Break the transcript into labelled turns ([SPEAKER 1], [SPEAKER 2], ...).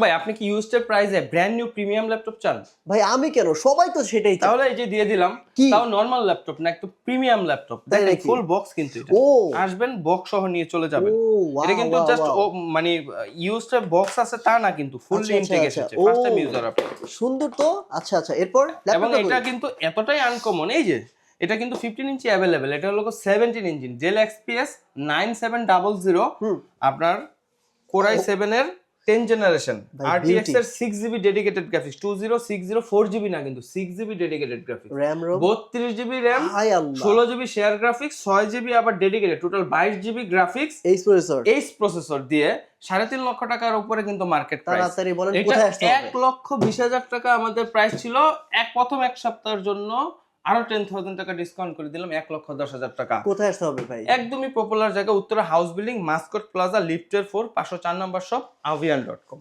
[SPEAKER 1] ভাই আপনি কি ইউজড এর প্রাইসে ব্র্যান্ড নিউ প্রিমিয়াম ল্যাপটপ চান?
[SPEAKER 2] ভাই আমি কেন, সবাই তো সেটাই চায়।
[SPEAKER 1] তাহলে এই যে দিয়ে দিলাম,
[SPEAKER 2] কি?
[SPEAKER 1] তাও নরমাল ল্যাপটপ না, একটু প্রিমিয়াম ল্যাপটপ।
[SPEAKER 2] তাই
[SPEAKER 1] দেখেন
[SPEAKER 2] নাকি?
[SPEAKER 1] ফুল বক্স কিন্তু এটা।
[SPEAKER 2] ও
[SPEAKER 1] আসবেন বক্স সহ নিয়ে চলে যাবেন।
[SPEAKER 2] ও
[SPEAKER 1] এটা
[SPEAKER 2] ওয়াও
[SPEAKER 1] কিন্তু
[SPEAKER 2] ওয়াও
[SPEAKER 1] জাস্ট
[SPEAKER 2] ওয়াও।
[SPEAKER 1] মানে ইউজড এর বক্স আছে তা না, কিন্তু ফুললি ইনটেক এসেছে।
[SPEAKER 2] ও
[SPEAKER 1] ফার্স্ট টাইম ইউজার আপনি।
[SPEAKER 2] সুন্দর তো। আচ্ছা আচ্ছা, এরপর
[SPEAKER 1] এবং
[SPEAKER 2] ল্যাপটপটা
[SPEAKER 1] এটা
[SPEAKER 2] কই?
[SPEAKER 1] কিন্তু এতটাই আনকমন, এই যে এটা কিন্তু 15 ইঞ্চি অ্যাভেলেবেল। এটা হলো 17 ইঞ্চি ডেল এক্সপিএস 9700
[SPEAKER 2] হুম
[SPEAKER 1] আপনার Core i7 এর 10 জেনারেশন,
[SPEAKER 2] ভাই
[SPEAKER 1] RTX
[SPEAKER 2] বিউটি।
[SPEAKER 1] এর 6GB ডেডিকেটেড গ্রাফিক্স, 2060 4GB না কিন্তু 6GB dedicated graphics,
[SPEAKER 2] RAM ROM
[SPEAKER 1] 32GB RAM,
[SPEAKER 2] হায় আল্লাহ।
[SPEAKER 1] 16GB শেয়ার গ্রাফিক্স, 6GB আবার ডেডিকেটেড, টোটাল 22GB গ্রাফিক্স।
[SPEAKER 2] এই প্রসেসর
[SPEAKER 1] এই প্রসেসর দিয়ে 3.5 লক্ষ টাকার উপরে কিন্তু মার্কেট প্রাইস।
[SPEAKER 2] তাড়াতাড়ি বলেন
[SPEAKER 1] এটা
[SPEAKER 2] কোথায় আসতে হবে?
[SPEAKER 1] 1,20,000 টাকা আমাদের প্রাইস ছিল। প্রথম এক সপ্তাহের জন্য আরো 10,000 টাকা ডিসকাউন্ট করে দিলাম, 1,10,000 টাকা।
[SPEAKER 2] কোথায় আসতে হবে ভাই?
[SPEAKER 1] একদমই পপুলার জায়গা, Uttara house building, mascot plaza, লিফটের 4, 504 নম্বর শপ, avian.com।